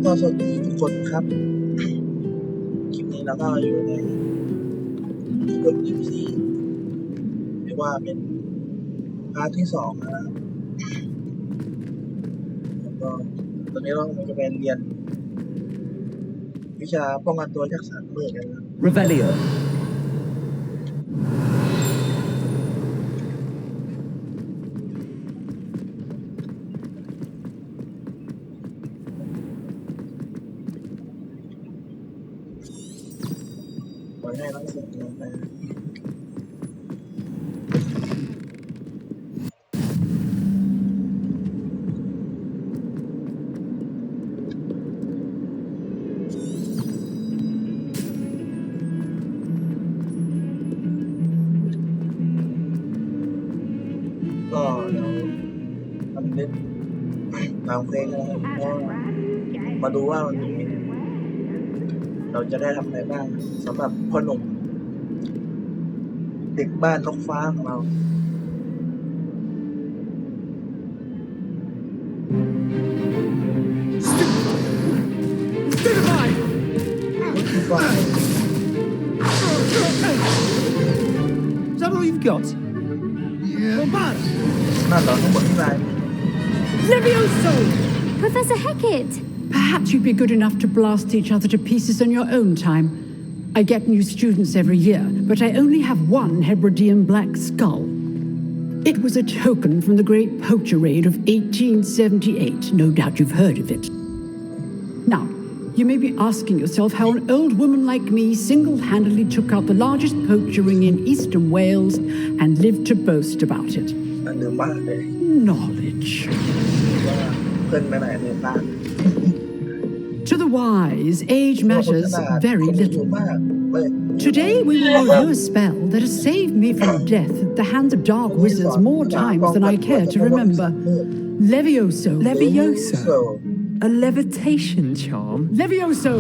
ก็สวัสดีทุกคนครับคลิปนี้เราก็อยู่ในกด EP เรียกว่าเป็นพาร์ทที่2นะครับแล้วก็ตอนนี้เราจะไปเรียนวิชาป้องกันตัวจากสัตว์มืดกันนะ Revelioปล่อยให้ทั้งสิ่งลงไปก็เดี๋ยวทำเล่นตามเพลงนะครับก็มาดูว่าวันนี้เราจะได้ทำอะไรบ้างสำหรับพ่อหนุ่มเด็กบ้านนกฟ้าของเราIs that all you've got? Yeah. Well, bad. นั่นเหรอทั้งหมดที่ไร Levioso! Professor Hecat! Perhaps you'd be good enough to blast each other to pieces on your own time. I get new students every year, but I only have one Hebridean black skull. It was a token from the Great Poacher Raid of 1878. No doubt you've heard of it. Now, you may be asking yourself how an old woman like me single-handedly took out the largest poacher ring in eastern Wales and lived to boast about it. นั่นลืมบ้านเลย Knowledge. ว่าเพื่อนไปไหนลืมบ้าน To the wise, age matters very little. มากเลย Today we will review a spell that has saved me from death at the hands of dark wizards more times than I care to remember. Levioso. Levioso. A levitation charm? Levioso!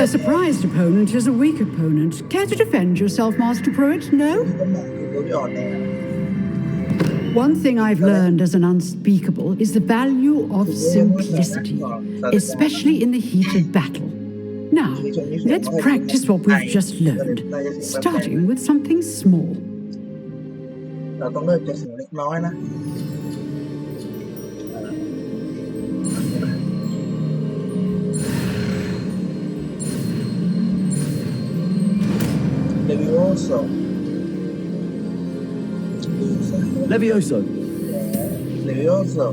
A surprised opponent is a weak opponent. Care to defend yourself, Master Pruitt? No? ก็หมายถึงตัวที่อ่อนแอ One thing I've learned as an unspeakable is the value of simplicity, especially in the heat of battle. Now, let's practice what we've just learned, starting with something small. เราต้องเริ่มจากสิ่งเล็กน้อยนะLevioso Levioso. Levioso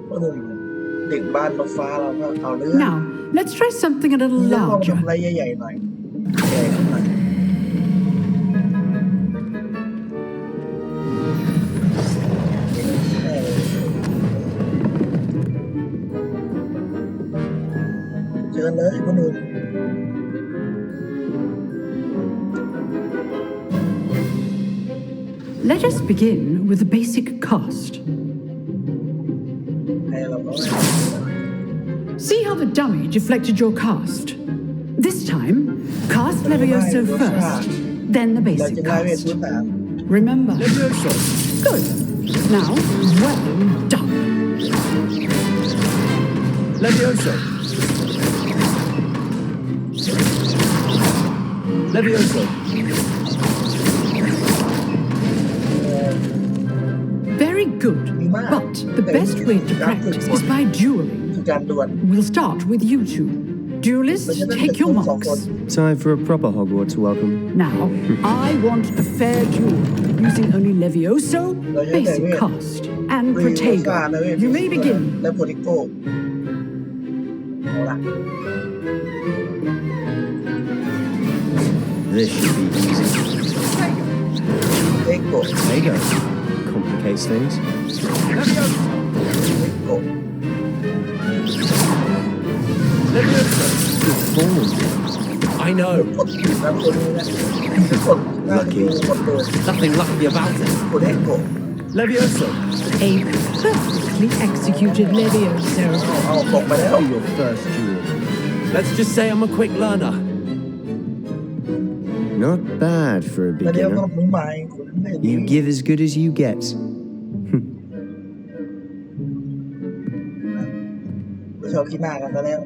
พ่อหนุ่มเด็กบ้านนกฟ้าเราก็เอาเรื่อง Now, let's try something a little ลอง larger. ทำอะไรใหญ่ๆหน่อยใหญ่ขึ้นหน่อยเชิญเลยพ่อหนุ่ม Let us begin with the basic cast. ให้เราก็ See how the dummy deflected your cast? This time, cast Levioso first, then the เรา basic จะได้เวท cast. พื้นฐาน Remember. Levioso. Good. Now, well done. Levioso. Levioso. Very good. But the best way to practice is by dueling. คือการดวล We'll start with you two. Duelists, take your marks. Time for a proper Hogwarts welcome. Now, I want a fair duel using only Levioso, basic cast, and รีโอซ่า Protego. และเวท You may begin. และโพลิโกเอาล่ะ This should be easy. เอ็กโก There you go. Complicates things. เอ็กโก Levioso. Good form. I know. กดแล้วคนนี้นะกดหน้าที่กดเลย Nothing lucky about it. กดเอ็กโก Levioso. A perfectly executed Levioso. เอาตกไปแล้ว Your first duel. Let's just say I'm a quick learner. Not bad for a แล้วเดี๋ยวก็ beginner. มือใหม่คุณเล่น You give as good as you get. ชอบขี้หน้ากันซะแล้ว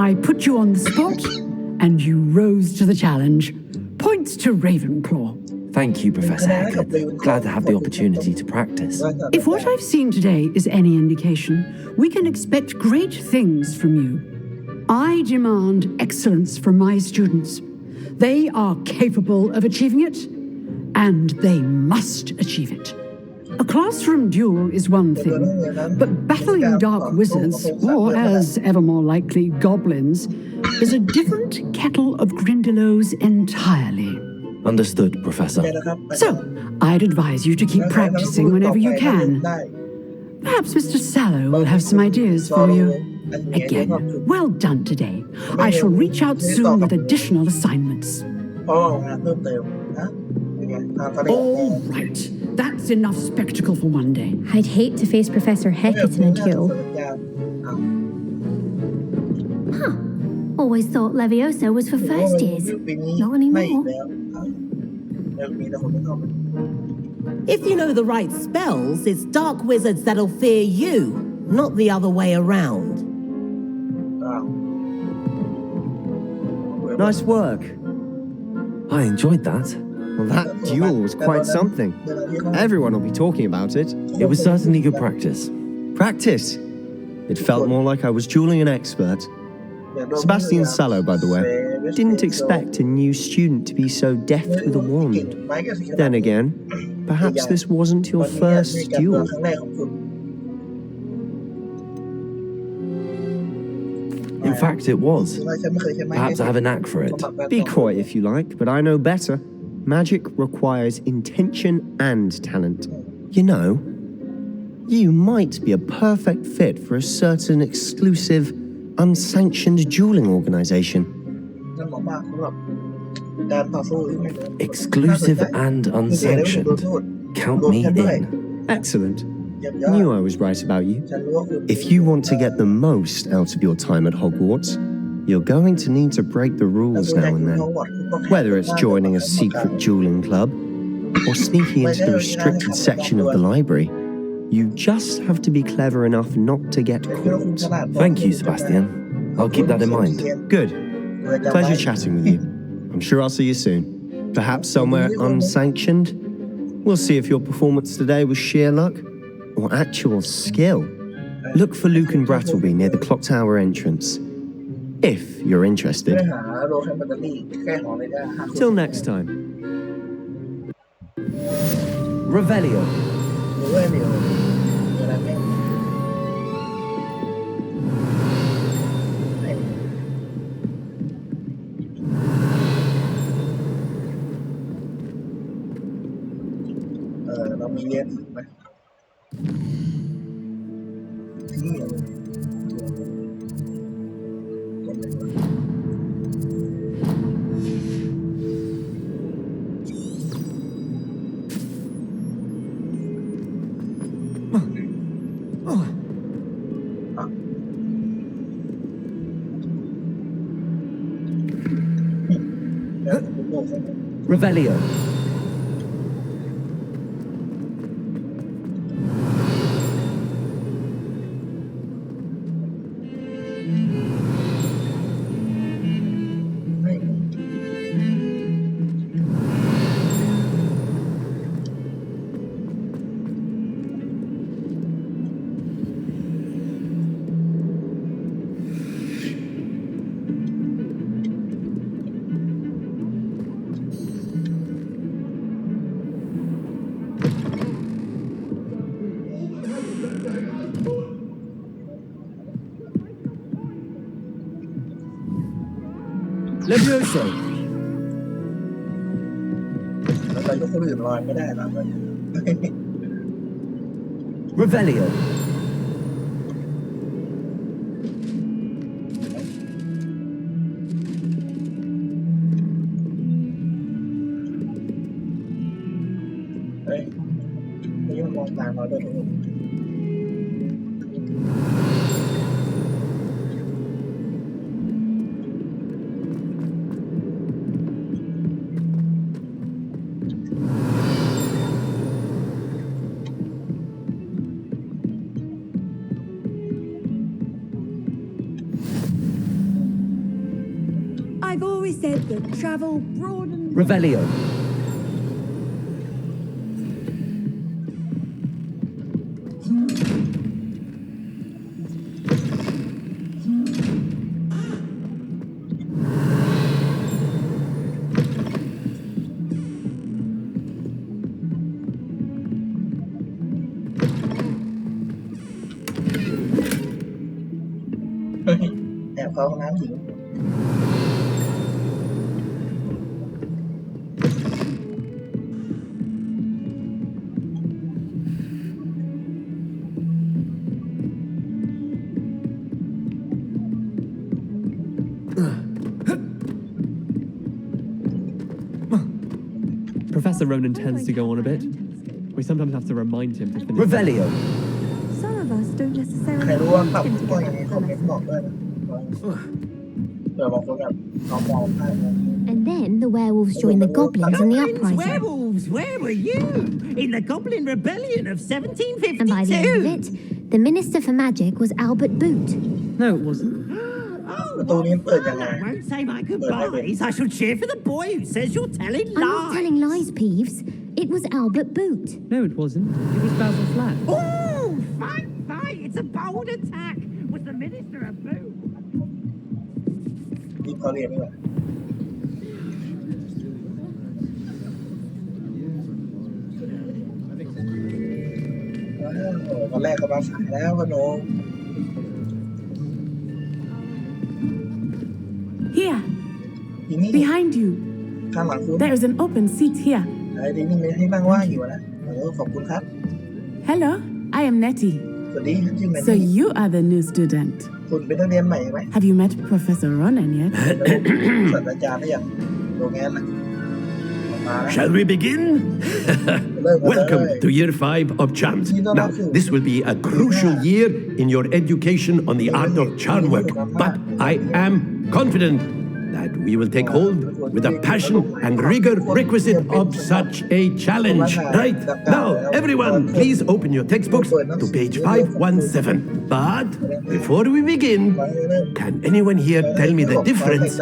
I put you on the spot, and you rose to the challenge. Points to Ravenclaw. Thank you, Professor Heckett. Glad to have the opportunity to practice. If what I've seen today is any indication, we can expect great things from you. I demand excellence from my students. They are capable of achieving it, and they must achieve it. A classroom duel is one thing, but battling dark wizards, or as ever more likely, goblins, is a different kettle of Grindylows entirely. Understood, Professor. So, I'd advise you to keep practicing whenever you can. Perhaps Mr. Sallow will have some ideas for you. Again, well done today. I shall reach out soon with additional assignments. เพราะว่างานเพิ่มเติมนะเป็นไงทางแสดง All right, that's enough spectacle for one day. I'd hate to face Professor Heckett in a duel. Huh. Always thought Leviosa was for first years. Not ไม่อีก anymore. แล้วแล้วมีแต่คนไม่เข้ามา If you know the right spells, it's dark wizards that'll fear you, not the other way around. อ้าว Nice work. I enjoyed that. Well, that duel was quite something. Everyone will be talking about it. It was certainly good practice. Practice. It felt more like I was dueling an expert. Sebastian Sallow, by the way, didn't expect a new student to be so deft with a wand. Then again, perhaps this wasn't your first duel. ครั้งแรกของคุณ In fact, it was. ฉันไม่เคยใช้ไม้ Perhaps I have a knack for it. Be coy if you like, but I know better. Magic requires intention and talent. You know, you might be a perfect fit for a certain exclusive, unsanctioned dueling organization. นั่นเหมาะมากสำหรับการต่อสู้ที่ไม่ Exclusive and unsanctioned. Count me in. Excellent. Knew I was right about you. ฉันรู้ว่าคุณ If you want to get the most out of your time at Hogwarts, you're going to need to break the rules now and then. Whether it's joining a secret dueling club or sneaking into the restricted section of the library, you just have to be clever enough not to get caught. Thank you, Sebastian. I'll keep that in mind. Good. Pleasure chatting with you. I'm sure I'll see you soon. Perhaps somewhere unsanctioned. We'll see if your performance today was sheer luck or actual skill. Look for Luke and Brattleby near the clock tower entrance. If you're ไป interested. หาโลแคนแบตเตอรี่แค่หอเลยได้หา Till next time. Revelio. หรือว่าเดี๋ยวเวลาแม่งเรามีเรียนอีกไหมนี่เหรอ Revelio. Levioso. แล้วไปยกคนอื่นลอยไม่ได้นะ Revelio. เฮ้ยนี่มันมองตาเราด้วยทุกคน เ said that travel broadens. Revelio.แอบเข้าห้องน้ำหญิงProfessor Ronan tends to go on a bit. We sometimes have to remind him to finish. Revelio. Some of us don't ใคร necessarily รู้ว่าปรับ tend to ว่า get ยังไง up คอมเมนต์บอกด้วยนะเผื่อบางคนแบบเขามองพลาดนะ And then the werewolves joined the goblins in the Goblins, uprising. werewolves, where were you? In the Goblin Rebellion of 1752. And by the end of it, the Minister for Magic was Albert Boot. No, it wasn't. ประตูนี้เปิดยังไง I won't say my goodbyes. I shall cheer for the boy who says you're telling I'm not lies. telling lies, Peeves. It was Albert Boot. No, it wasn't. It was Basil Flat. Oh, fight! It's a bold attack. Was the Minister a boot? รีบเขาเรียนดีกว่าตอนแรกก็มาสายแล้วพนม Here, ทีนี้ behind you. ข้างหลังคุณ There is an open seat here. ไอ้ที่นี่มีให้นั่งว่างอยู่นะขอบคุณครับ Hello, I am Nettie. สวัสดีชื่อแมน So you are the new student. คุณเป็นนักเรียนใหม่ไหม Have you met Professor Ronan yet? ศาสตราจารย์ได้ยังโรงงานนะมาแล้ว Shall we begin? เริ่มกันเลย Welcome to year 5 of charms. Now, this will be a crucial year in your education on the art of charm work, but I am confident that we will take hold with the passion and rigor requisite of such a challenge. Right? Now, everyone, please open your textbooks to page 517. But before we begin, can anyone here tell me the difference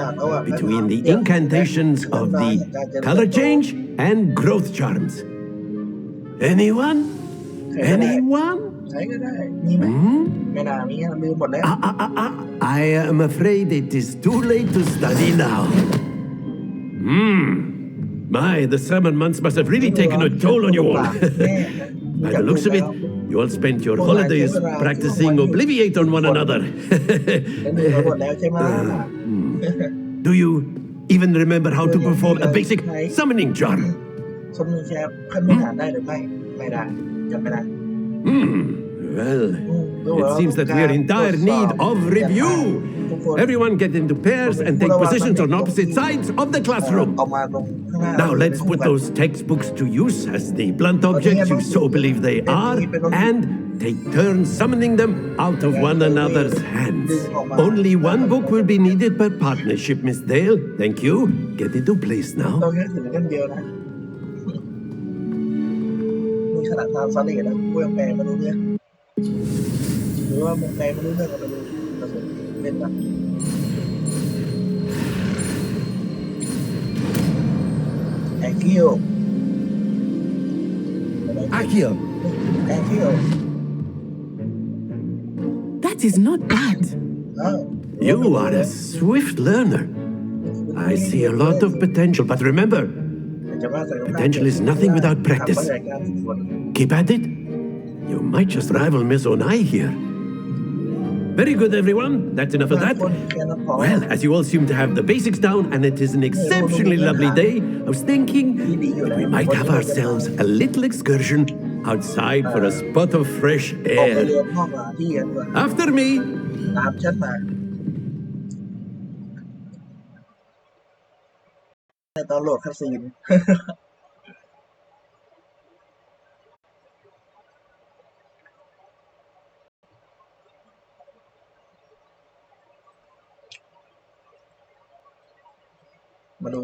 between the incantations of the color change and growth charms? Anyone? Anyone? ใช้ก็ได้มีไหมไม่น่ามีลืมหมดแล้ว I am afraid it is too late to study now. My, the summer months must have really taken a toll on you all. By the looks of it, you all spent your holidays practicing Obliviate on one another. หมดแล้วใช่ไหม Do you even remember how to perform a basic summoning charm? สมนึงแชร์ขั้นพื้นฐานได้หรือไม่ไม่ได้จำไม่ได้ Well, it seems that we are in dire need of review. Everyone get into pairs and take positions on opposite sides of the classroom. ออกมาตรงข้างหน้า Now let's put those textbooks to use as the blunt objects you so believe they are, and take turns summoning them out of one another's hands. Only one book will be needed per partnership, Miss Dale. Thank you. Get into place เรา now. แค่ถือกันเดียวนะมีขนาดทางสลีแล้วกูยังแปลมาดูเนี่ยหรือว่ามึงแปลมาดูเรื่องอะไรมาดูเล่นแบบแองกิโอ Accio. แองกิโอ That is not bad. You are a swift learner. I see a lot of potential, but remember, potential is nothing without practice. Keep at it. You might just rival Miss Onai here. Very good, everyone. That's enough of that. Well, as you all seem to have the basics down, and it is an exceptionally lovely day, I was thinking that we might have ourselves a little excursion outside for a spot of fresh ออกไป air. เรียนห้องหาที่กันด้วย After me. ตามฉันมาในตอนโหลดคัสซีน มาดู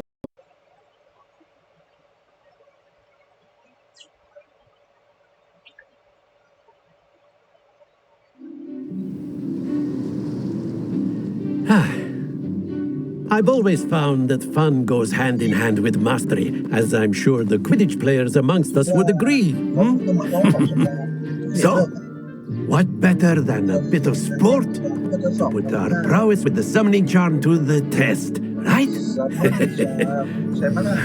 Well, I've always found that fun goes hand in hand with mastery, as I'm sure the Quidditch players amongst us would agree. So, what better than a bit of sport to put our prowess with the summoning charm to the test, right? ใช่ไหมล่ะ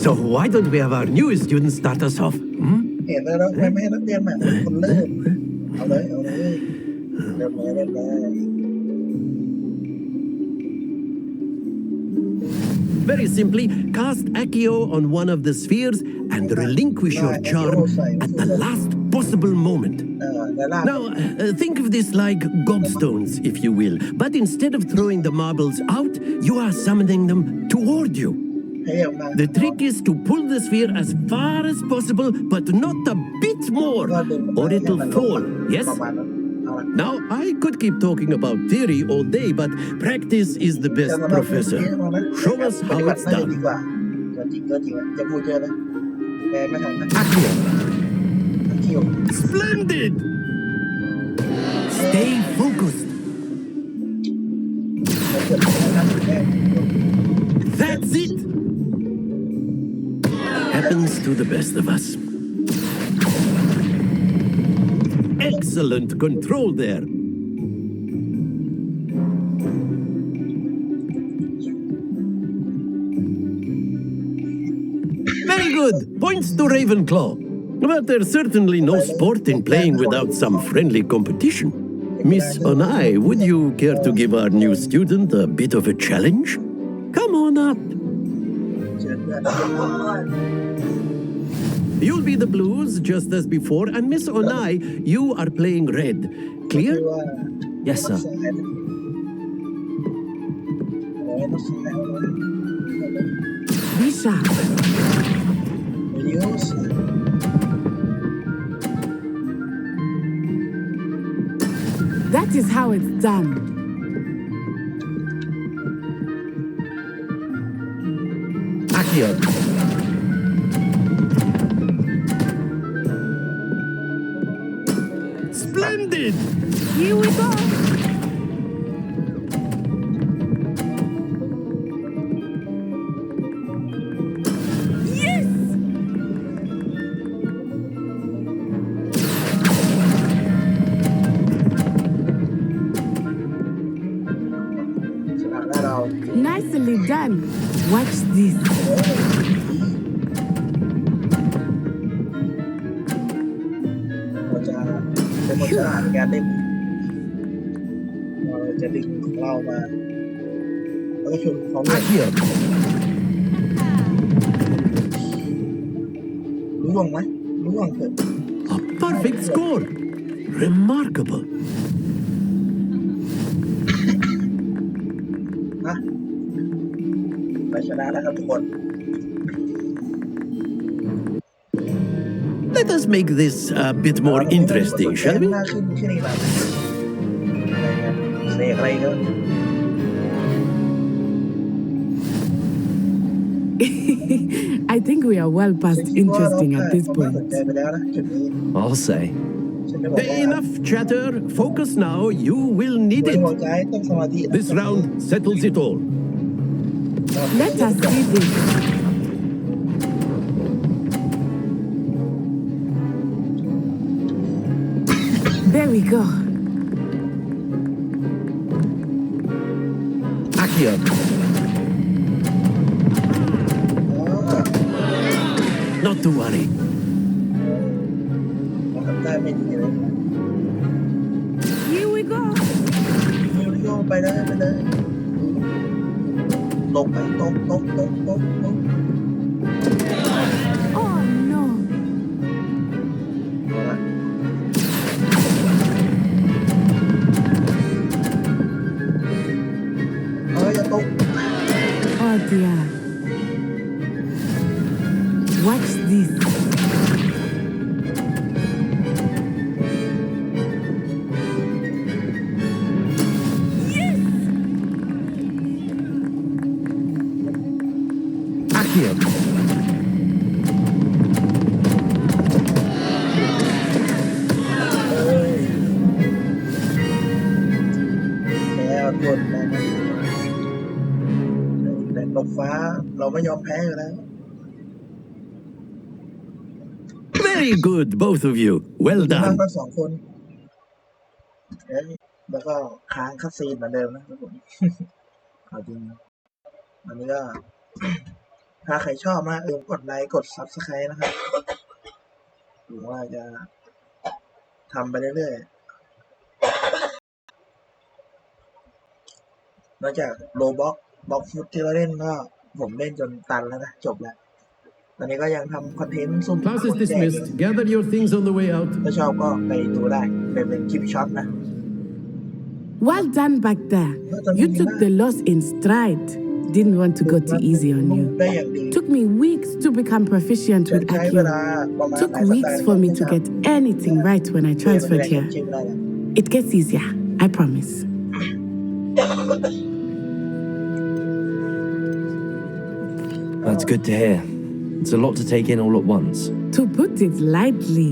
So why don't we have our newest students start us off? เห็นแล้วไม่ให้นักเรียนใหม่คนเริ่มเอาเลยเริ่มเลย Very simply, cast Accio on one of the spheres and relinquish your charm at the last possible moment. Now, think of this like gobstones, if you will, but instead of throwing the marbles out, you are summoning them toward you. The trick is to pull the sphere as far as possible, but not a bit more, or it'll fall, yes? Now, I could keep talking about theory all day, but practice is the best professor. Show us how it's done. Accio. Splendid! Stay focused. That's it! Happens to the best of us. Excellent control there. Very good. Points to Ravenclaw. But there's certainly no sport in playing without some friendly competition. Miss Onai, would you care to give our new student a bit of a challenge? Come on up. You'll be the blues just as before, and Miss Onai, you are playing red. Clear? Yes, sir. Be sharp. That is how it's done. Accio. Splendid! Here we go. Yes! Nicely done. Watch this. เราจะอ่านงานเล่มเราจะดึงของเรามาแล้วก็ชวนเขาล่วงไหมล่วงเถอะ A perfect score! Remarkable. นะไปชนะแล้วครับทุกคน Let us make this a bit more interesting, shall we? น่าขึ้นที่นี่แบบอะไรครับเสกอะไรกัน I think we are well past interesting at this point. I'll say. Enough chatter. Focus now. You will need it. This round settles it all. Let us see this. There we go. Accio. Not to worry. ได้ไม่ดีเลย Here we go. ไปเลยตกไปตก Oh no. อย่าตก Oh dear. Watch this. Accio. คนมาแต่ตกฟ้าเราไม่ยอมแพ้อยู่แล้ว Very good, both of you. Well ทั้ done. งสองคนแล้วก็ค้างคัดซีนเหมือนเดิมนะครับผมเอาจริงอันนี้ก็ ถ้าใครชอบนะกดไลค์กด Subscribe นะครับหรือว่าจะทำไปเรื่อยๆนอกจากโลบ็อกฟุตที่เราเล่นก็ผมเล่นจนตันแล้วนะจบแล้วตอนนี้ก็ยังทำคอนเทนต์ซุ่ม Class is dismissed. Gather your things on the way out. ถ้าชอบก็ไปดูได้เป็นคลิปช็อตนะ Well done back there. You took the loss in stride. Didn't want to go too easy on you. Took me weeks to become proficient with Accio. Took weeks for me to get anything right when I transferred here. It gets easier, I promise. That's good to hear. It's a lot to take in all at once. To put it lightly,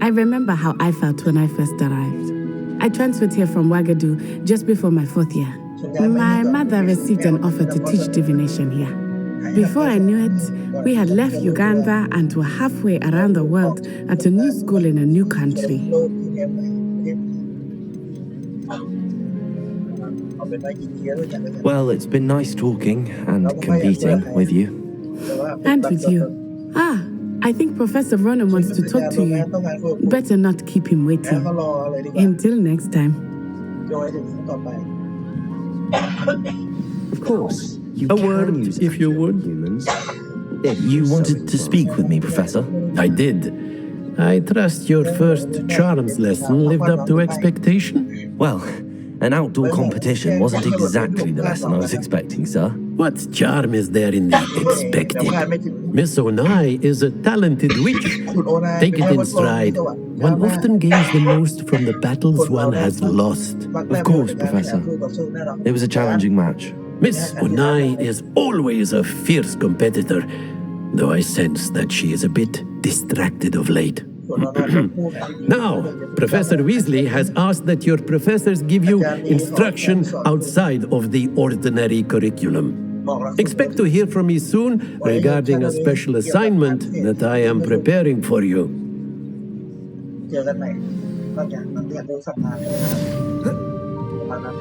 I remember how I felt when I first arrived. I transferred here from Wagadu just before my 4th year. My mother received an offer to teach divination here. Before I knew it, we had left Uganda and were halfway around the world at a new school in a new country. Well, it's been nice talking and competing with you. And with you. I think Professor Ronan wants to talk to you. Better not keep him waiting. Until next time. Of course. A word, if you would. Humans. You wanted to speak with me, Professor? I did. I trust your first charms lesson lived up to expectation? Well, an outdoor competition wasn't exactly the lesson I was expecting, sir. What charm is there in the expected? Miss Onai is a talented witch. Take it in stride. One often gains the most from the battles one has lost. Of course, Professor. It was a challenging match. Miss Onai is always a fierce competitor, though I sense that she is a bit distracted of late. Now, Professor Weasley has asked that your professors give you instruction outside of the ordinary curriculum. Expect to hear from me soon regarding a special assignment that I am preparing for you. เจอกันใหม่ก็จะเรียนรู้สัปดาห์ประมาณนั้น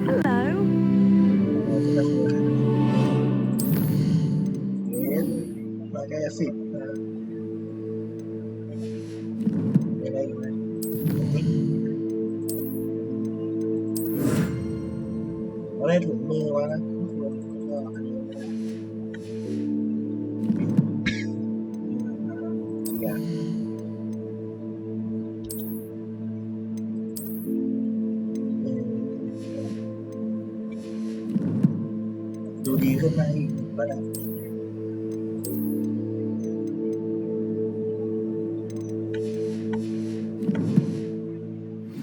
Hello. มาแค่10นะมีอะไรอยู่ไหมเราได้ถุงมือมานะก็อันนี้อย่างดูดีขึ้นมาอีกระดับ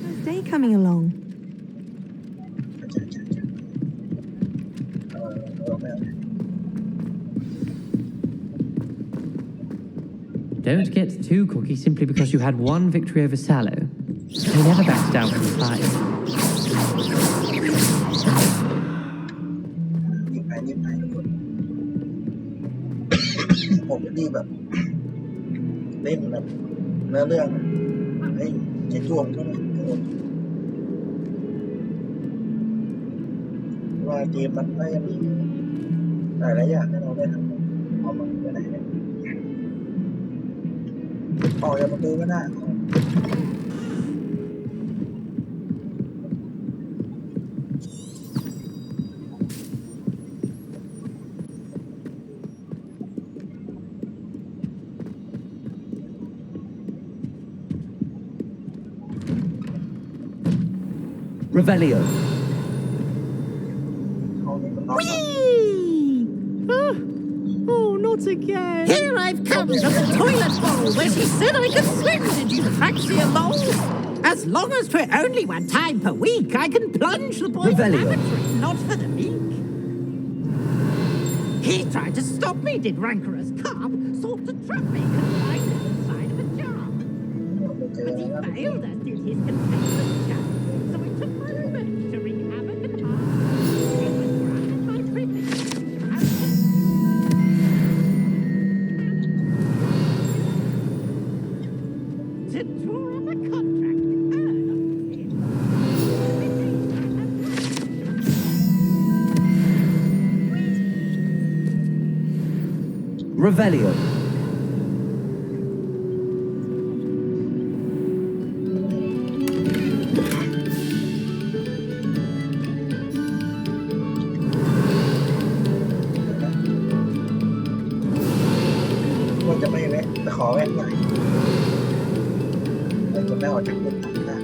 How's day coming along? Don't get too cocky simply because you had one victory over Sallow. He never backs down from the fight. ยิบไปทุกคนผมนี่แบบเล่นแบบเนื้อเรื่องเฮ้ยจะจ้วงเท่าไหร่ว่าเกมมันน่าจะมีหลายอย่างให้เราได้ทำเอามันไปไหนเนี่ยออกจากประตูก็ได้ Revelio. Oh, not again. Here I've come to the toilet bowl where she said I could swim. Did you fancy a bowl? As long as for only one time per week, I can plunge the boy lavatory, not for the meek. He tried to stop me, did rancorous carp, sought to trap me, confined inside of a jar. เจออะไรบ้าง failed us did his contestant chat, so it took my revenge to wreak havoc and harm. It was granted my privilege to draw up a contract with her. Revelio.ว่าจะไม่แวะจะขอแวะหน่อยแต่คนได้ออกจากคุกนะ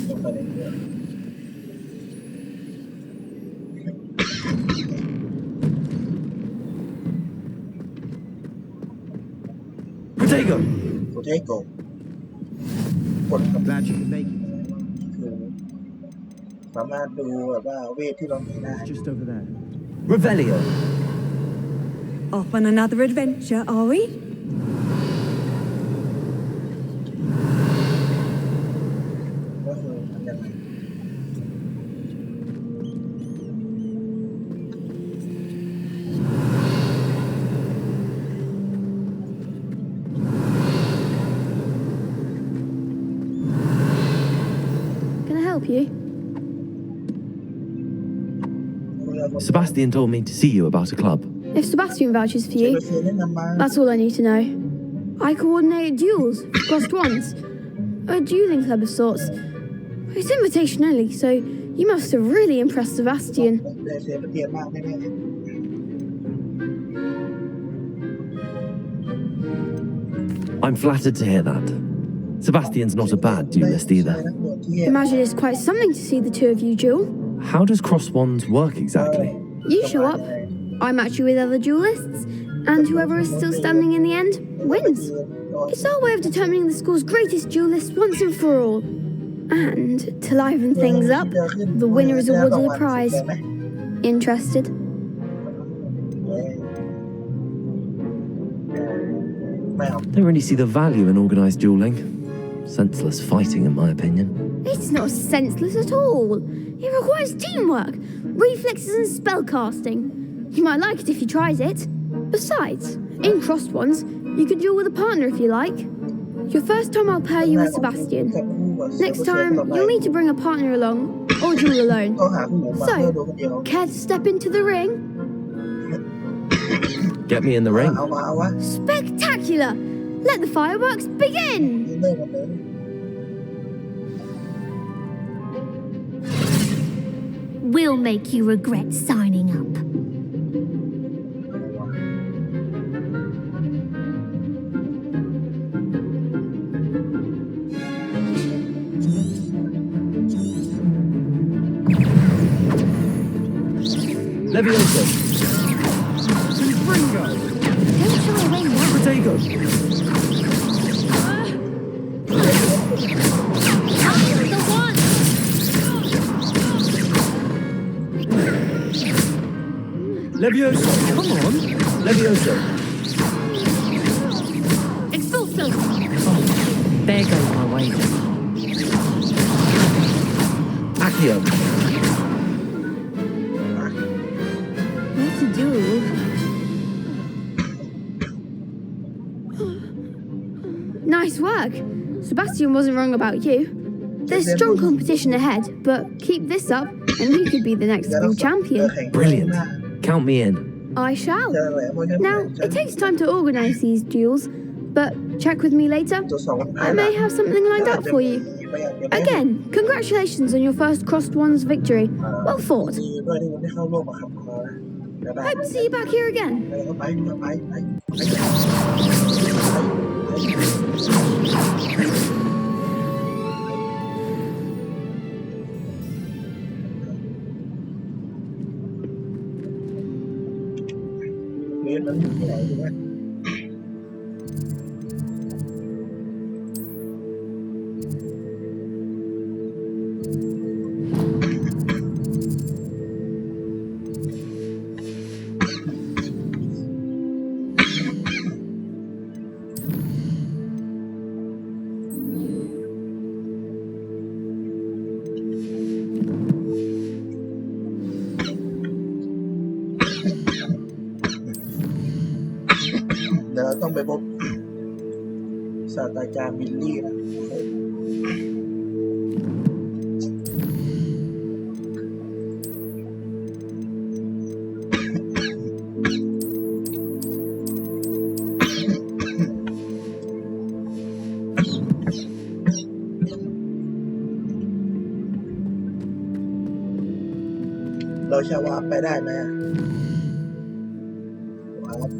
ลงไปในเรือ Protego. โคเทโกะกดกับ Glad you could make it. คือสามารถดูแบบว่าเวทที่เรามีได้ Just over there. Revelio. Off on another adventure, are we? ก็คือมันยังไง Can I help you? Sebastian told me to see you about a club. If Sebastian vouches for you, เล่นนำมา that's all I need to know. I coordinate duels, crossed ones. A dueling club of sorts. It's invitation only, so you must have really impressed Sebastian. เสียเปรียบมากแน่ I'm flattered to hear that. Sebastian's not a bad duelist either. Imagine it's quite something to see the two of you duel. How does cross wands work exactly? You show up, I match you with other duelists, and whoever is still standing in the end wins. It's our way of determining the school's greatest duelist once and for all. And to liven things up, the winner is awarded a prize. Interested? Don't really see the value in organised duelling. Senseless fighting, in my opinion. It's not senseless at all. It requires teamwork, reflexes and spellcasting. You might like it if you tried it. Besides, in crossed ones, you could duel with a partner if you like. Your first time I'll pair you with Sebastian. Next time, you'll need to bring a partner along, or duel alone. ต้องหาผู้หญิงมา So, เพื่อดูคนเดียว care to step into the ring? Get me in the ring. เอาวะ Spectacular! Let the fireworks begin! เริ่มกันเลย We'll make you regret signing up. Levioso. Bringo. Don't shy away now. Protego. I'm the one! Levioso. Come on. Levioso. Expulso! There goes my wager. Accio. What to do? Nice work. Sebastian wasn't wrong about you. There's strong competition ahead, but keep this up and you could be the next school champion. Brilliant. Count me in. I shall. Now, it takes time to organise these duels, but check with me later. I may have something lined up for you. Again, congratulations on your first crossed ones victory. Well fought. ดีด้วยที่วันได้เข้าร่วมกับคำคอนะ Hope to see you back here again. เรียนมันอยู่ที่ไหนถูกไหม ต้องไปพบศาสตราจารย์บิลลี่นะเราจะวาร์ปไปได้ไหมวาร์ปไป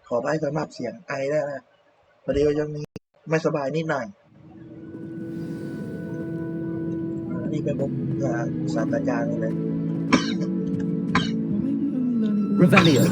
ขออภัยสำหรับเสียงไอได้นะพอดีว่าช่วงนี้ไม่สบายนิดหน่อยนี่เป็นพบศาสตราจารย์เลย Revelio.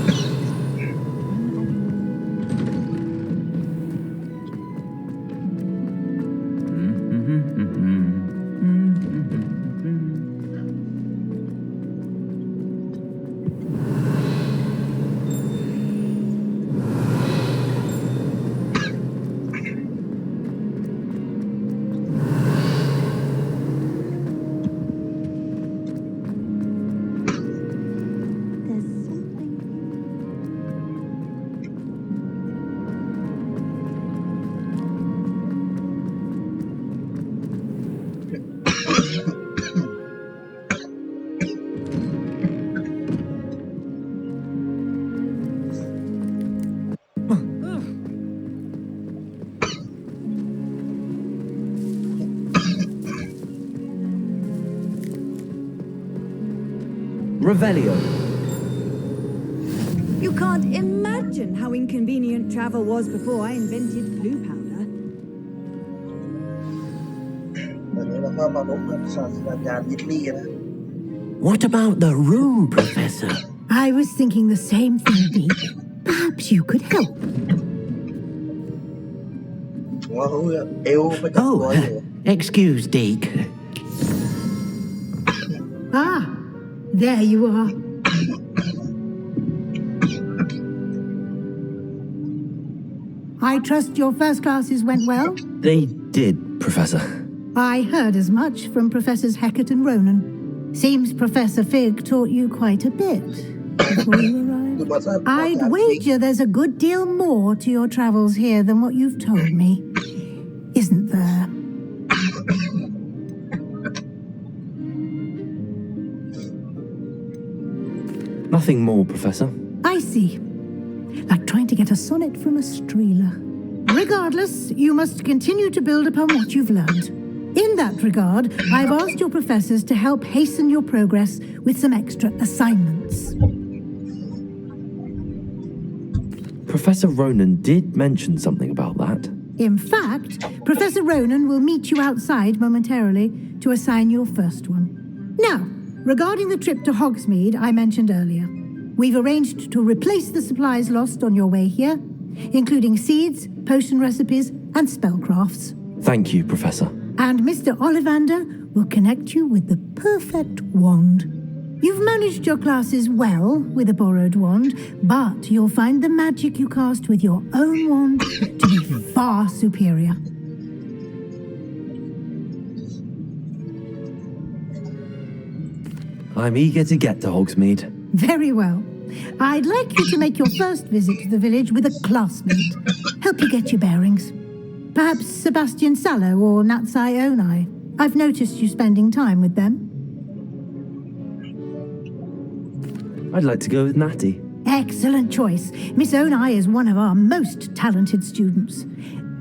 Revelio. You can't imagine how inconvenient travel was before I invented blue powder. ตอนนี้เราก็มาพบกับศาสตราจารย์บิลลี่นะ What about the room, Professor? I was thinking the same thing, Deke. Perhaps you could help. ว่าเขาเอวไปกับตัวอยู่ Excuse, Deke. Ah, there you are. I trust your first classes went well? They did, Professor. I heard as much from Professors Hecat and Ronan. Seems Professor Fig taught you quite a bit before you arrived. I'd wager there's a good deal more to your travels here than what you've told me. Isn't there? Nothing more, Professor. I see. Like trying to get a sonnet from a streeler. Regardless, you must continue to build upon what you've learned. In that regard, I've asked your professors to help hasten your progress with some extra assignments. Professor Ronan did mention something about that. In fact, Professor Ronan will meet you outside momentarily to assign your first one. Now, regarding the trip to Hogsmeade I mentioned earlier, we've arranged to replace the supplies lost on your way here, including seeds, potion recipes, and spellcrafts. Thank you, Professor. And Mr. Ollivander will connect you with the perfect wand. You've managed your classes well with a borrowed wand, but you'll find the magic you cast with your own wand to be far superior. I'm eager to get to Hogsmeade. Very well. I'd like you to make your first visit to the village with a classmate. Help you get your bearings. Perhaps Sebastian Sallow or Natsai Onai. I've noticed you spending time with them. I'd like to go with Natty. Excellent choice. Miss Onai is one of our most talented students.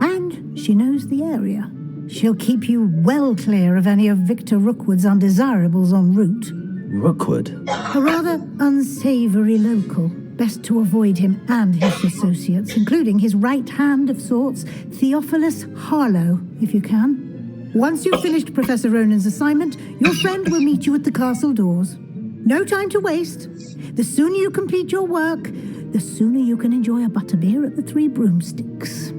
And she knows the area. She'll keep you well clear of any of Victor Rookwood's undesirables en route. Rookwood? A rather unsavory local. Best to avoid him and his associates, including his right hand of sorts, Theophilus Harlow, if you can. Once you've finished Professor Ronan's assignment, your friend will meet you at the castle doors. No time to waste. The sooner you complete your work, the sooner you can enjoy a butterbeer at the Three Broomsticks.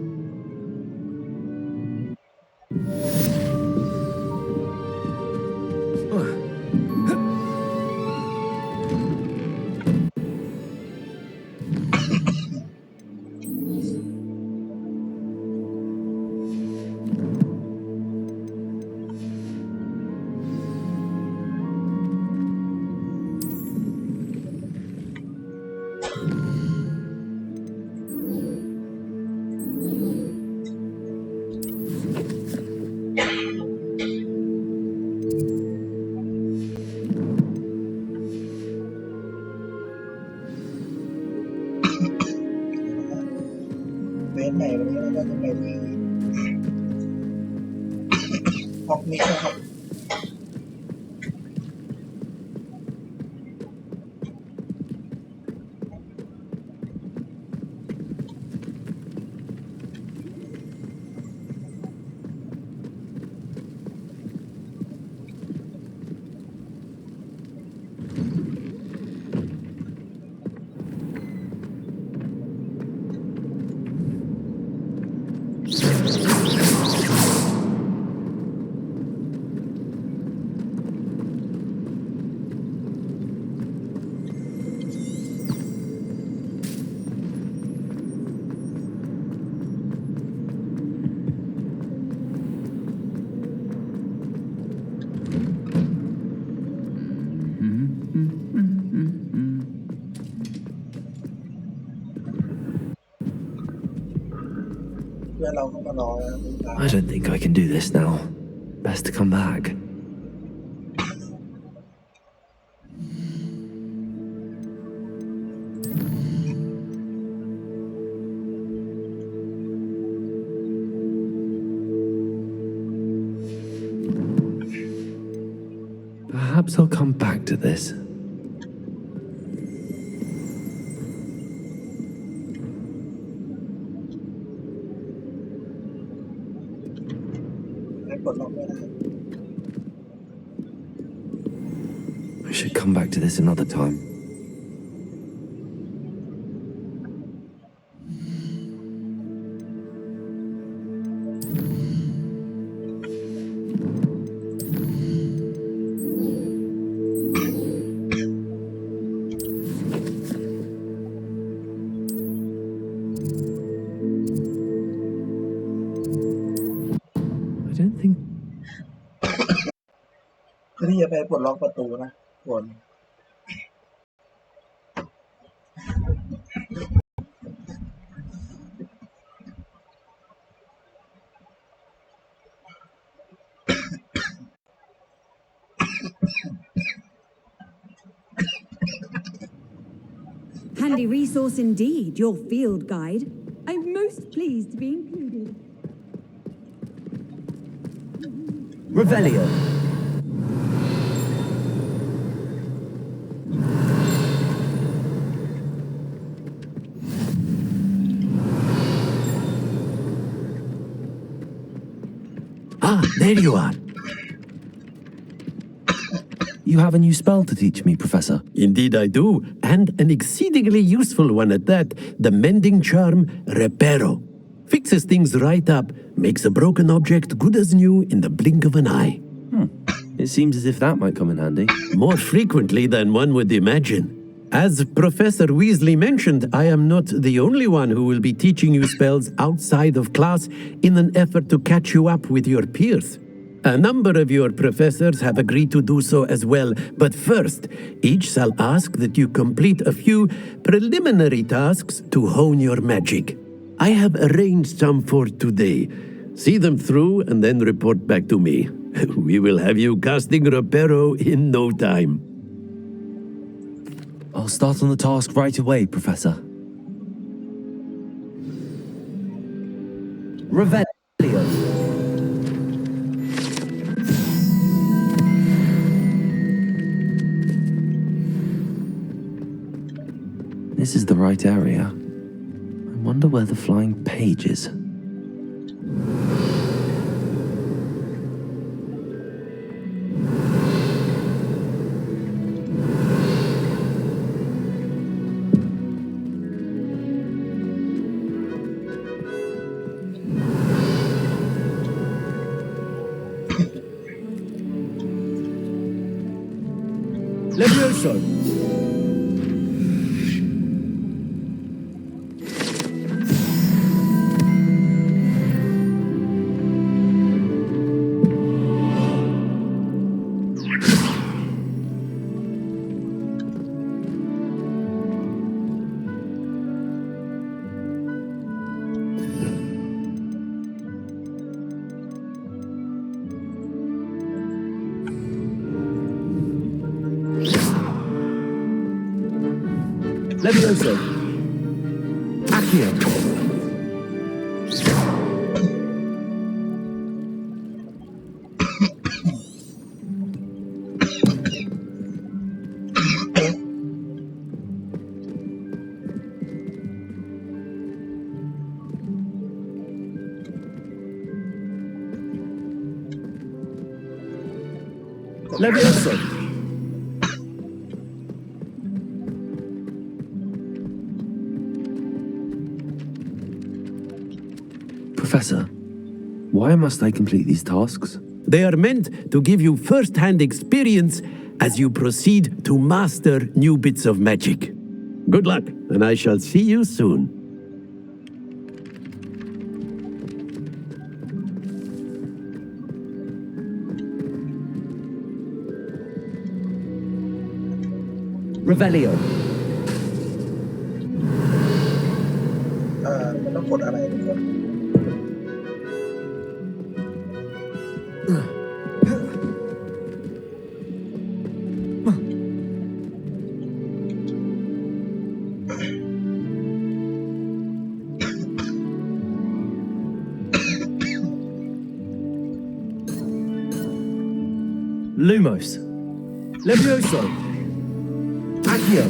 I don't think I can do this now. Best to come back. Perhaps I'll come back to this. I should come back to this another time. I don't think คือที่จะไปปลดล็อกประตูนะคน Handy resource indeed, your field guide. I'm most pleased to be included. Revelio. Ah, there you are. You have a new spell to teach me, Professor. Indeed I do, and an exceedingly useful one at that, the mending charm Reparo. Fixes things right up, makes a broken object good as new in the blink of an eye. It seems as if that might come in handy. More frequently than one would imagine. As Professor Weasley mentioned, I am not the only one who will be teaching you spells outside of class in an effort to catch you up with your peers. A number of your professors have agreed to do so as well, but first, each shall ask that you complete a few preliminary tasks to hone your magic. I have arranged some for today. See them through and then report back to me. We will have you casting Reparo in no time. I'll start on the task right away, Professor. Revelio. This is the right area. I wonder where the flying page is. Levioso. Levioso. Accio. Levioso. Professor, why must I complete these tasks? They are meant to give you first-hand experience as you proceed to master new bits of magic. Good luck, and I shall see you soon. Revelio. มันต้องกดอะไรทุกคน Lumos. Levioso. Accio.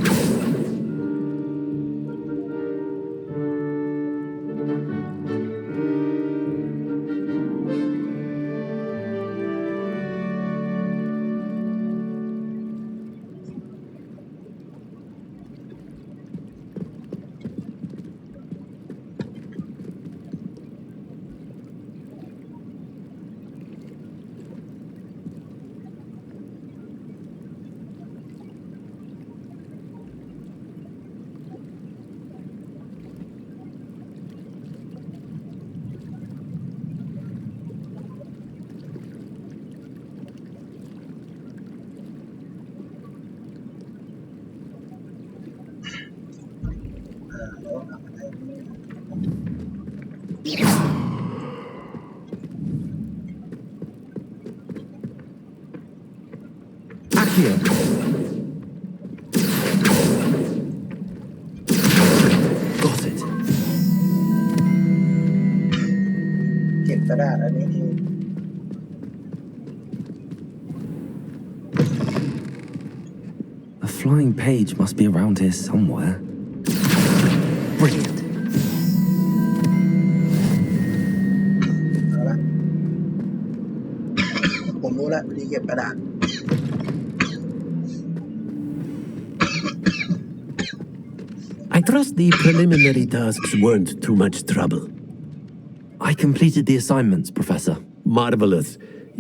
Accio. Got it. เก็บกระดาษอันนี้ที่ A flying page must be around here somewhere. Brilliant. เอาละ ผมรู้แล้ววิธีเก็บกระดาษ I trust the preliminary tasks weren't too much trouble. I completed the assignments, Professor. Marvelous.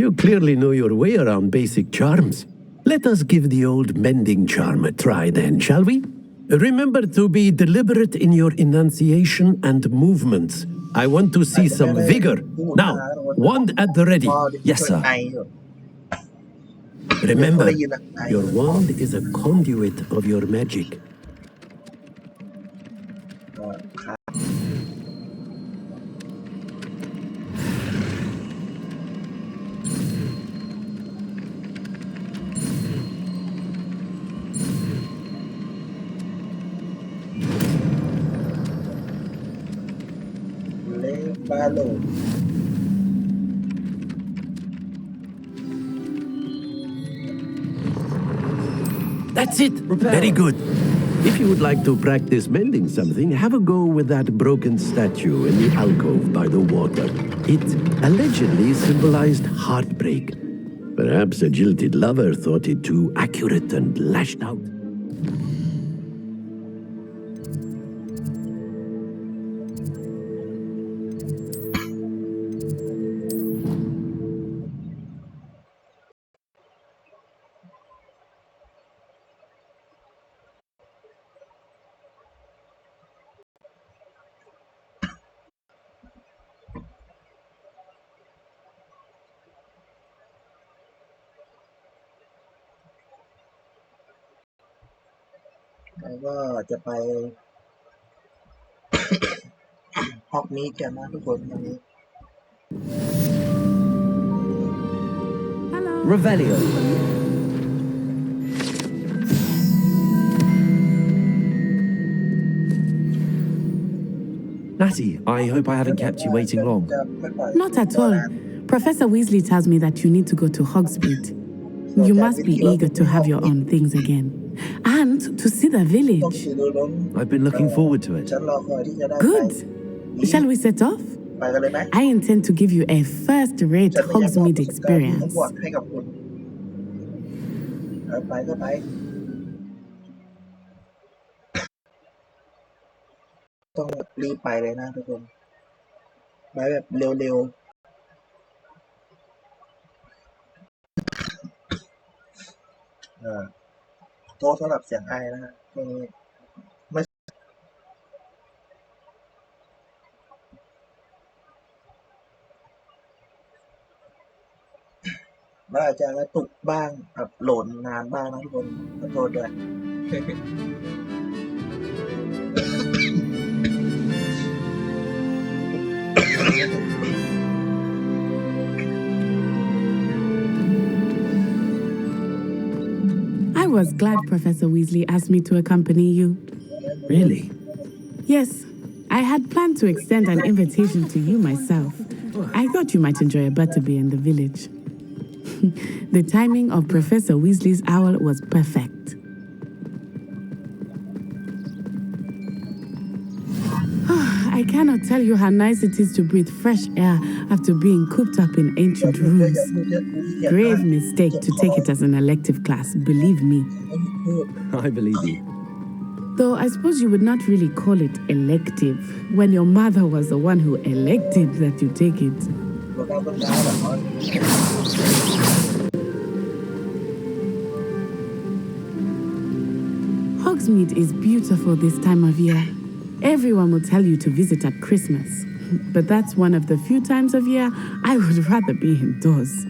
You clearly know your way around basic charms. Let us give the old mending charm a try then, shall we? Remember to be deliberate in your enunciation and movements. I want to see some vigor. Now, wand at the ready. Yes, sir. Remember, your wand is a conduit of your magic. That's it. Very good. If you would like to practice mending something, have a go with that broken statue in the alcove by the water. It allegedly symbolized heartbreak. Perhaps a jilted lover thought it too accurate and lashed out. แล้วก็จะไป ฮอกมีดกันนะทุกคนวันนี้ Revelio. Natty, I hope I haven't kept you waiting long. Not at all. Professor Weasley tells me that you need to go to Hogsmeade. You must be eager to have your own things again. And to see the village. I've been looking forward to it. Good. Shall we set off? I intend to give you a first-rate Hogsmeade experience. ไปก็ไปต้องรีบไปเลยนะทุกคนไปแบบเร็วๆโทษสำหรับเสียงไอนะฮะตรงนี้ไม่มันอาจจะกระตุกบ้างแบบโหลดนานบ้างนะทุกคนขอโทษด้วย I was glad Professor Weasley asked me to accompany you. Really? Yes, I had planned to extend an invitation to you myself. I thought you might enjoy a butterbeer in the village. The timing of Professor Weasley's owl was perfect. I cannot tell you how nice it is to breathe fresh air after being cooped up in ancient rooms. Grave mistake to take it as an elective class, believe me. I believe you. Though I suppose you would not really call it elective when your mother was the one who elected that you take it. Hogsmeade is beautiful this time of year. Everyone will tell you to visit at Christmas, but that's one of the few times of year I would rather be indoors.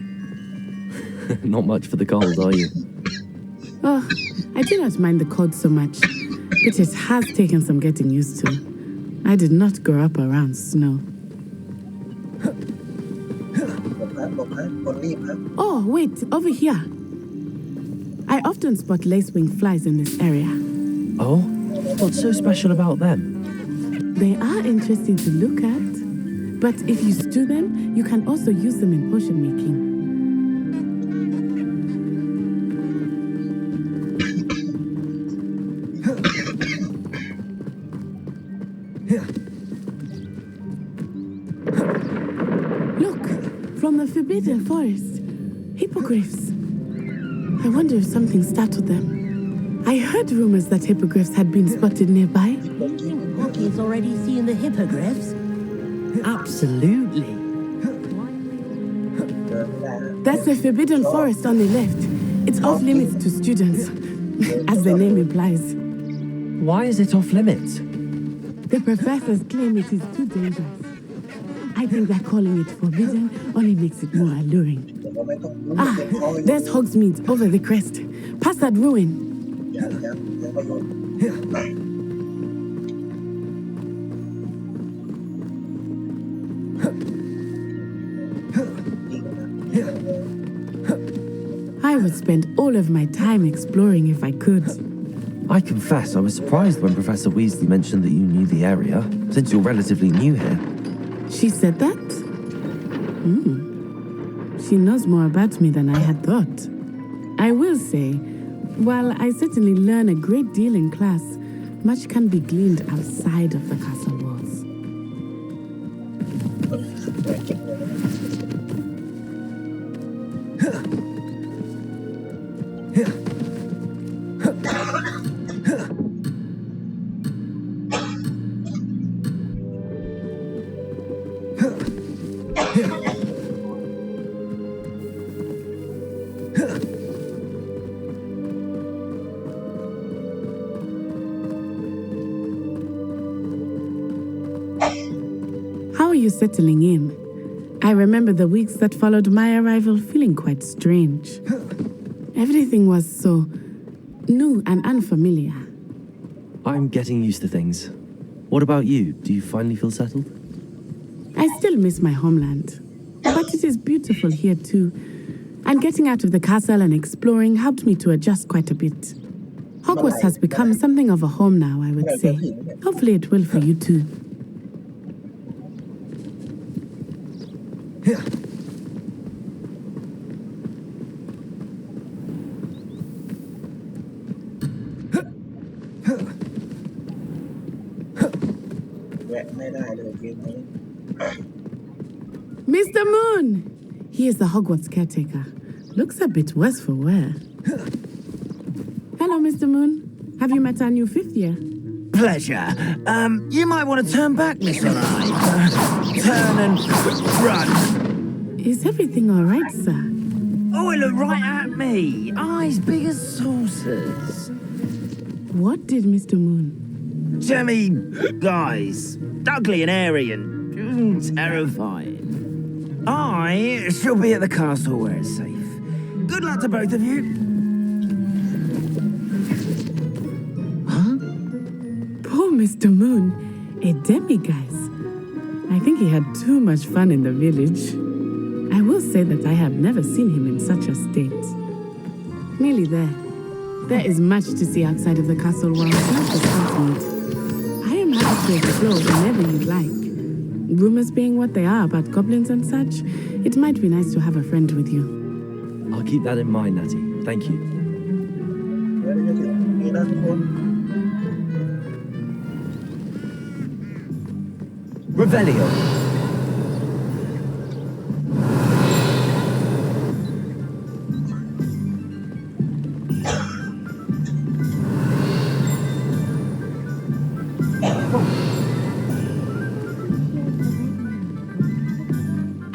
Not much for the cold, are you? Oh, I do not mind the cold so much, but it has taken some getting used to. I did not grow up around snow. Oh, wait, over here. I often spot lacewing flies in this area. Oh? What's so special about them? They are interesting to look at, but if you stew them, you can also use them in potion making. Look, from the Forbidden Forest, hippogriffs. I wonder if something startled them. I heard rumors that hippogriffs had been spotted nearby. Rocky's already seen the hippogriffs? Absolutely. That's the Forbidden Forest on the left. It's off limits to students, as the name implies. Why is it off limits? The professors claim it is too dangerous. I think that calling it forbidden only makes it more alluring. Ah, there's Hogsmeade over the crest. Past that ruin. I would spend all of my time exploring if I could. I confess I was surprised when Professor Weasley mentioned that you knew the area, since you're relatively new here. She said that? She knows more about me than I had thought. I will say, while I certainly learn a great deal in class, much can be gleaned outside of the castle walls. How are you settling in? I remember the weeks that followed my arrival feeling quite strange. Everything was so new and unfamiliar. I'm getting used to things. What about you? Do you finally feel settled? I still miss my homeland, but it is beautiful here too. And getting out of the castle and exploring helped me to adjust quite a bit. Hogwarts has become something of a home now, I would say. Hopefully it will for you too. Here. Mr. Moon! He is the Hogwarts caretaker. Looks a bit worse for wear. Hello, Mr. Moon. Have you met our new fifth year? Pleasure. You might want to turn back, Miss Eye. Turn and run. Is everything all right, sir? Oh, it looked right at me. Eyes big as saucers. What did Mr. Moon? Jemmy, guys. Ugly and airy and terrifying. I shall be at the castle where it's safe. Good luck to both of you. Poor Mr. Moon, a demiguise. I think he had too much fun in the village. I will say that I have never seen him in such a state. Nearly there. There is much to see outside of the castle walls, not just Hogsmeade. I am happy to explore whenever you'd like. Rumors being what they are about goblins and such, it might be nice to have a friend with you. I'll keep that in mind, Natty. Thank you. Revelio.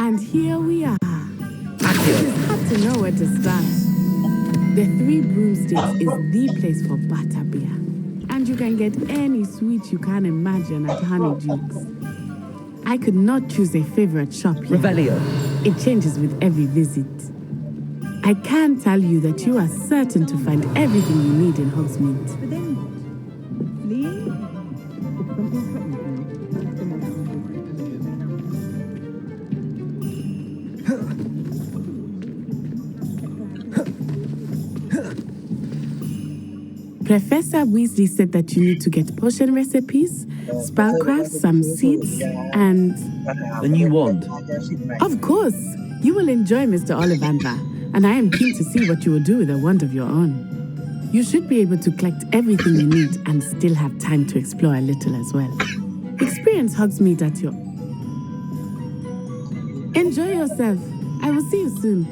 And here we are. It is hard to know where to start. The Three Broomsticks is the place for butterbeer. And you can get any sweet you can imagine at Honeydukes. I could not choose a favorite shop here. Revelio. It changes with every visit. I can tell you that you are certain to find everything you need in Hogsmeade. Professor Weasley said that you need to get potion recipes, spellcraft, some seeds, and... A new wand. Of course! You will enjoy Mr. Ollivander, and I am keen to see what you will do with a wand of your own. You should be able to collect everything you need and still have time to explore a little as well. Experience Hogsmeade at your... Enjoy yourself. I will see you soon.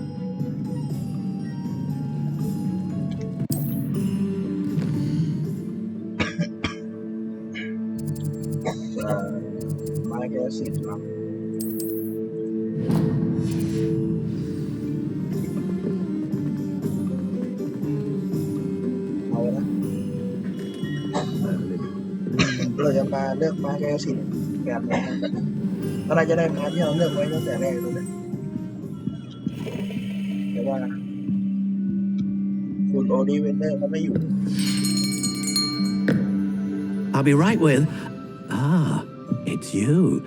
เราจะมาเลือกม้าแก้วสิกันนะครับก็น่าจะได้ม้าที่เราเลือกไว้ตั้งแต่แรกเลยแต่ว่าคุณโอลิเวนเนอร์เขาไม่อยู่ I'll be right with. Ah, it's you.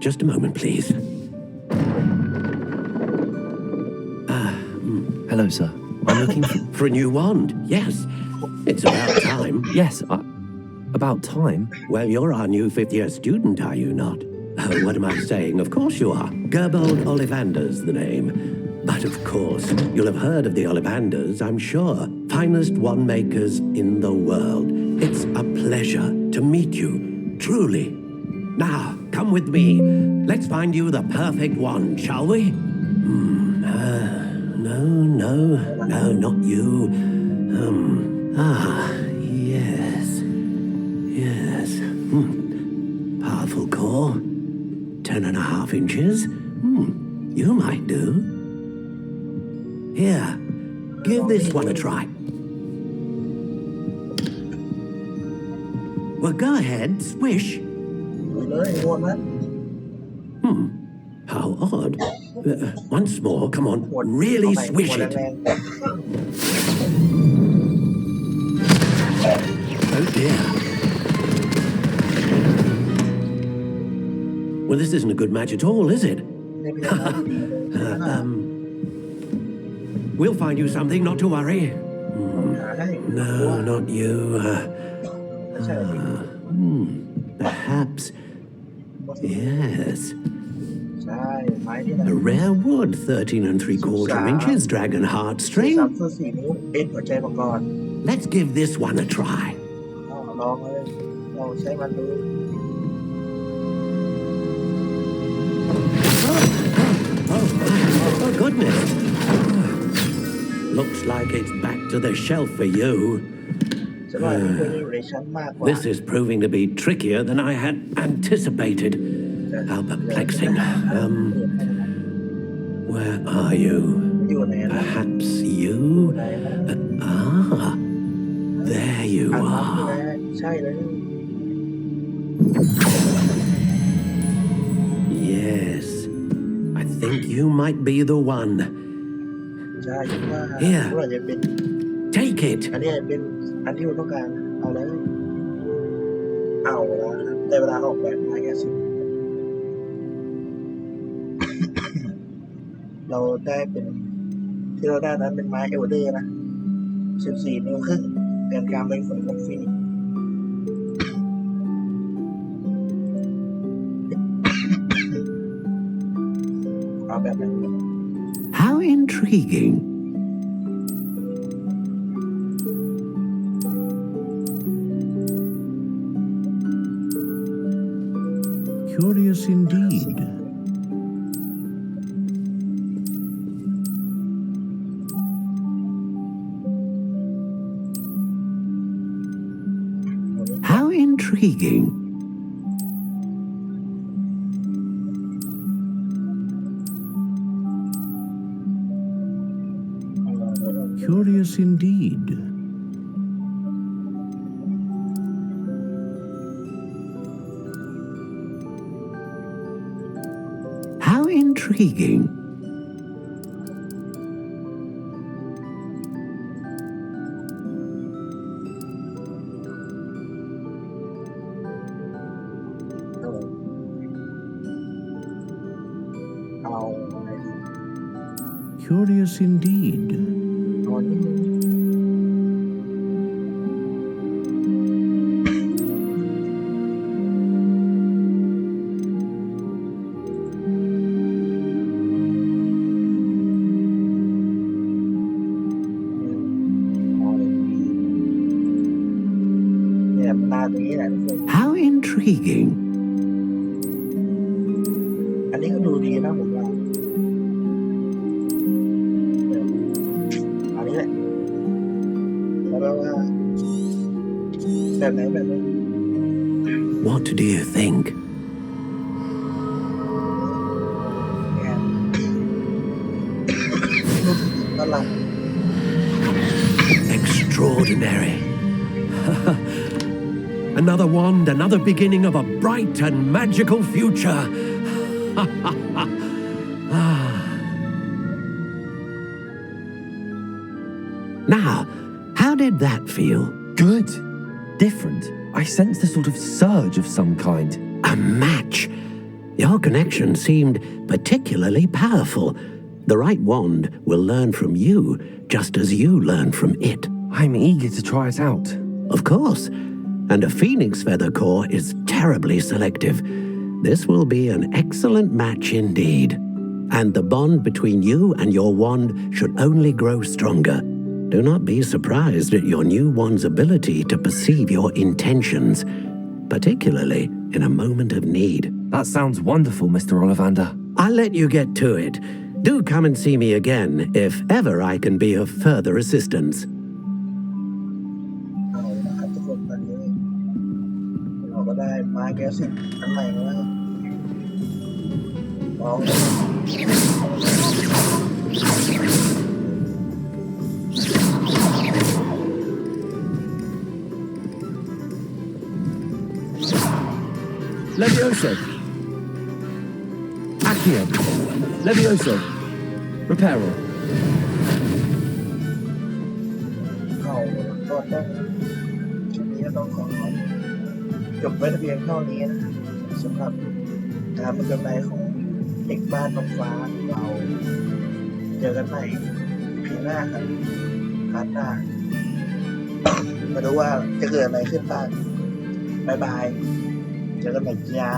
Just a moment, please. Hello, sir. I'm looking for a new wand. Yes, it's about time. Yes, about time? Well, you're our new fifth-year student, are you not? Oh, what am I saying? Of course you are. Gerbold Ollivander's the name. But of course, you'll have heard of the Ollivanders, I'm sure. Finest wand makers in the world. It's a pleasure to meet you, truly. Now, come with me. Let's find you the perfect wand, shall we? No, not you. Yes. Powerful core. 10.5 inches. You might do. Here, give this one a try. Well, go ahead, swish. How odd. Once more, come on, really swish it. Oh dear. Well, this isn't a good match at all, is it? We'll find you something, not to worry. No, not you. Perhaps. Yes. A rare wood, 13 3/4 inches, dragon heartstring. Let's give this one a try. Oh, goodness. Looks like it's back to the shelf for you. This is proving to be trickier than I had anticipated. How perplexing. Where are you? Perhaps you? There you are. Yes. I think you might be the one. Here. Take it. อันที่เราต้องการเอาแล้วได้เวลาออกแบบไม้แกสิเราได้เป็นที่เราได้นั้นเป็นไม้เอลเดอร์นะ14 นิ้วครึ่งแกนกลางเป็นฝนของฟรีเอาแบบนั้น How intriguing. Curious indeed. How intriguing. Curious indeed. How intriguing. Curious indeed. How intriguing. อันนี้ก็ดูดีนะผมว่าอันนี้แหละแล้วว่าแบบไหนแบบนี้ What do you think? Extraordinary. Another wand, another beginning of a bright and magical future. Now, how did that feel? Good. Different. I sensed a sort of surge of some kind. A match. Your connection seemed particularly powerful. The right wand will learn from you, just as you learn from it. I'm eager to try it out. Of course. And a phoenix feather core is terribly selective. This will be an excellent match indeed. And the bond between you and your wand should only grow stronger. Do not be surprised at your new wand's ability to perceive your intentions, particularly in a moment of need. That sounds wonderful, Mr. Ollivander. I'll let you get to it. Do come and see me again if ever I can be of further assistance. เราก็ได้ไม้แก๊สอันใหม่มาแล้วLevioso. Accio. Levioso. Reparo. ก็ต้อง ก็ต้องขอจบไว้แต่เพียงเท่านี้นะสำหรับการผจญภัยของเด็กบ้านน้องฟ้าเราเจอกันใหม่ปีหน้าครับพาร์ทหน้ามาดูว่าจะเกิดอะไรขึ้นบ้างบ๊ายบายเจอกันใหม่จ้า